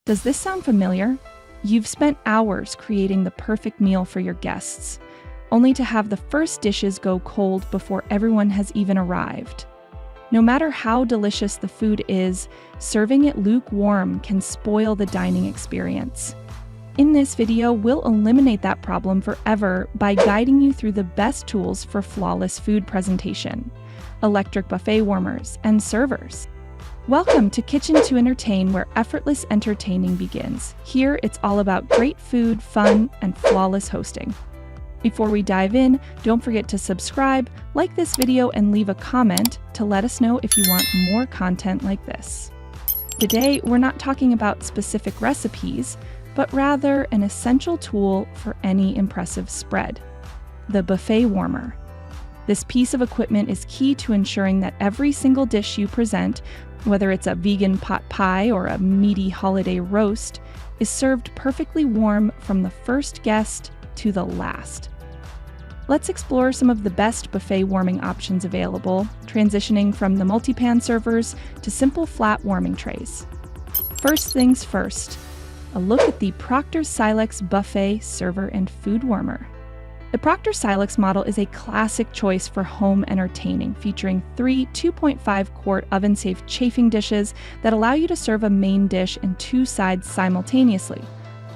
Does this sound familiar? You've spent hours creating the perfect meal for your guests, only to have the first dishes go cold before everyone has even arrived. No matter how delicious the food is, serving it lukewarm can spoil the dining experience. In this video, we'll eliminate that problem forever by guiding you through the best tools for flawless food presentation: electric buffet warmers and servers. Welcome to Kitchen to Entertain, where effortless entertaining begins. Here, it's all about great food, fun, and flawless hosting. Before we dive in, don't forget to subscribe, like this video, and leave a comment to let us know if you want more content like this. Today, we're not talking about specific recipes, but rather an essential tool for any impressive spread: the buffet warmer. This piece of equipment is key to ensuring that every single dish you present, whether it's a vegan pot pie or a meaty holiday roast, is served perfectly warm from the first guest to the last. Let's explore some of the best buffet warming options available, transitioning from the multi-pan servers to simple flat warming trays. First things first, a look at the Proctor Silex Buffet Server and Food Warmer. The Proctor Silex model is a classic choice for home entertaining, featuring three 2.5-quart oven-safe chafing dishes that allow you to serve a main dish and two sides simultaneously.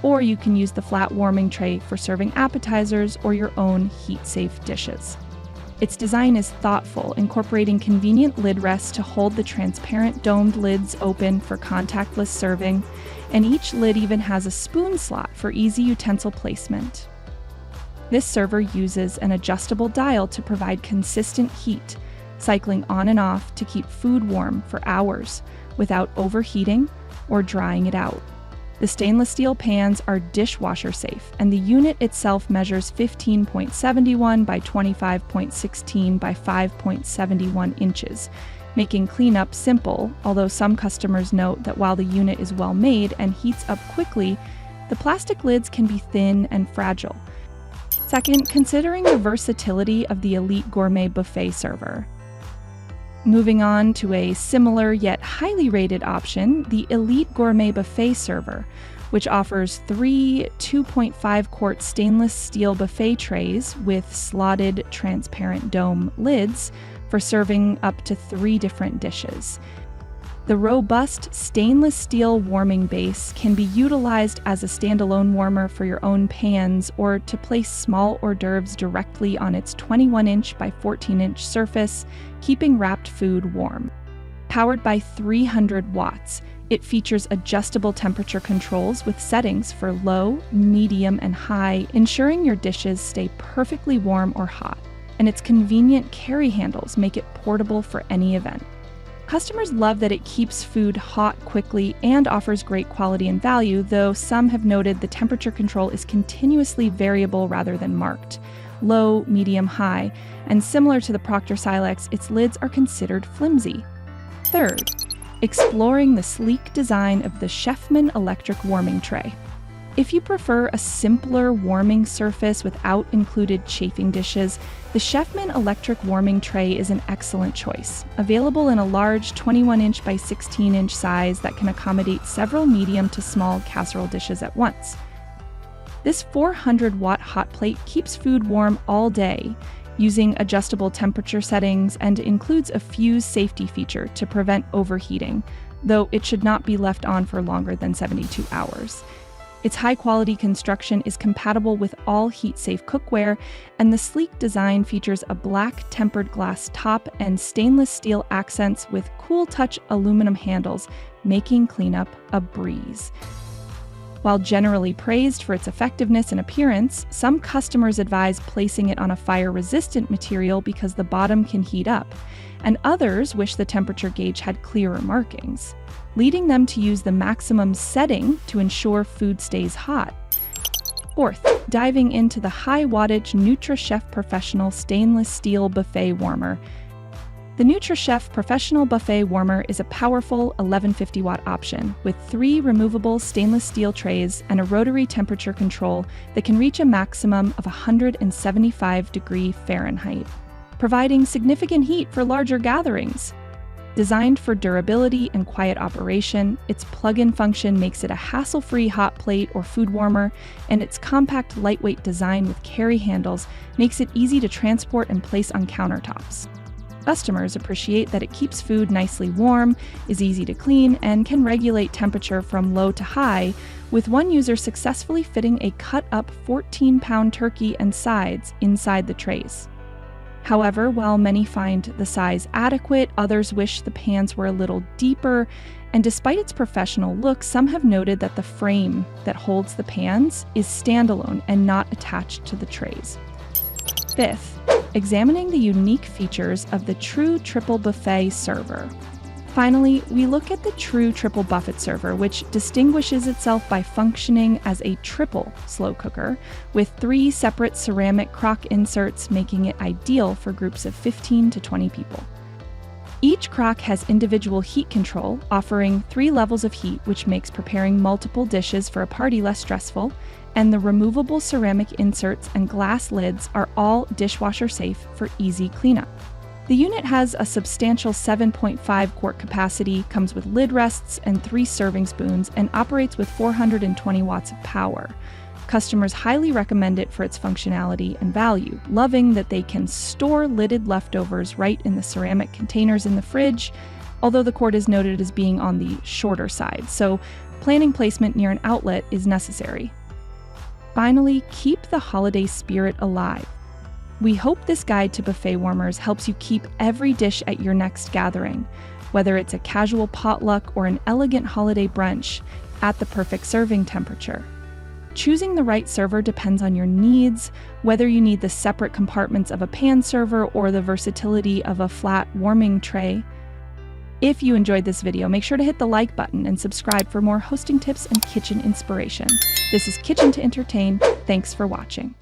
Or you can use the flat warming tray for serving appetizers or your own heat-safe dishes. Its design is thoughtful, incorporating convenient lid rests to hold the transparent domed lids open for contactless serving, and each lid even has a spoon slot for easy utensil placement. This server uses an adjustable dial to provide consistent heat, cycling on and off to keep food warm for hours without overheating or drying it out. The stainless steel pans are dishwasher safe, and the unit itself measures 15.71 by 25.16 by 5.71 inches, making cleanup simple, although some customers note that while the unit is well made and heats up quickly, the plastic lids can be thin and fragile. Second, considering the versatility of the Elite Gourmet Buffet Server. Moving on to a similar yet highly rated option, the Elite Gourmet Buffet Server, which offers three 2.5-quart stainless steel buffet trays with slotted transparent dome lids for serving up to 3 different dishes. The robust stainless steel warming base can be utilized as a standalone warmer for your own pans or to place small hors d'oeuvres directly on its 21-inch by 14-inch surface, keeping wrapped food warm. Powered by 300 watts, it features adjustable temperature controls with settings for low, medium, and high, ensuring your dishes stay perfectly warm or hot, and its convenient carry handles make it portable for any event. Customers love that it keeps food hot quickly and offers great quality and value, though some have noted the temperature control is continuously variable rather than marked: low, medium, high, and similar to the Proctor Silex, its lids are considered flimsy. Third, exploring the sleek design of the Chefman electric warming tray. If you prefer a simpler warming surface without included chafing dishes, the Chefman electric warming tray is an excellent choice, available in a large 21-inch by 16-inch size that can accommodate several medium to small casserole dishes at once. This 400-watt hot plate keeps food warm all day, using adjustable temperature settings, and includes a fuse safety feature to prevent overheating, though it should not be left on for longer than 72 hours. Its high-quality construction is compatible with all heat-safe cookware, and the sleek design features a black tempered glass top and stainless steel accents with cool-touch aluminum handles, making cleanup a breeze. While generally praised for its effectiveness and appearance, some customers advise placing it on a fire-resistant material because the bottom can heat up, and others wish the temperature gauge had clearer markings, leading them to use the maximum setting to ensure food stays hot. Fourth, diving into the high-wattage Nutrichef Professional Stainless Steel Buffet Warmer. The Nutrichef Professional Buffet Warmer is a powerful 1150-watt option with 3 removable stainless steel trays and a rotary temperature control that can reach a maximum of 175 degrees Fahrenheit, providing significant heat for larger gatherings. Designed for durability and quiet operation, its plug-in function makes it a hassle-free hot plate or food warmer, and its compact, lightweight design with carry handles makes it easy to transport and place on countertops. Customers appreciate that it keeps food nicely warm, is easy to clean, and can regulate temperature from low to high, with one user successfully fitting a cut-up 14-pound turkey and sides inside the trays. However, while many find the size adequate, others wish the pans were a little deeper, and despite its professional look, some have noted that the frame that holds the pans is standalone and not attached to the trays. Fifth, examining the unique features of the True Triple Buffet server. Finally, we look at the True Triple Buffet server, which distinguishes itself by functioning as a triple slow cooker with 3 separate ceramic crock inserts, making it ideal for groups of 15 to 20 people. Each crock has individual heat control, offering 3 levels of heat, which makes preparing multiple dishes for a party less stressful, and the removable ceramic inserts and glass lids are all dishwasher safe for easy cleanup. The unit has a substantial 7.5 quart capacity, comes with lid rests and 3 serving spoons, and operates with 420 watts of power. Customers highly recommend it for its functionality and value, loving that they can store lidded leftovers right in the ceramic containers in the fridge, although the quart is noted as being on the shorter side, so planning placement near an outlet is necessary. Finally, keep the holiday spirit alive. We hope this guide to buffet warmers helps you keep every dish at your next gathering, whether it's a casual potluck or an elegant holiday brunch, at the perfect serving temperature. Choosing the right server depends on your needs, whether you need the separate compartments of a pan server or the versatility of a flat warming tray. If you enjoyed this video, make sure to hit the like button and subscribe for more hosting tips and kitchen inspiration. This is Kitchen to Entertain. Thanks for watching.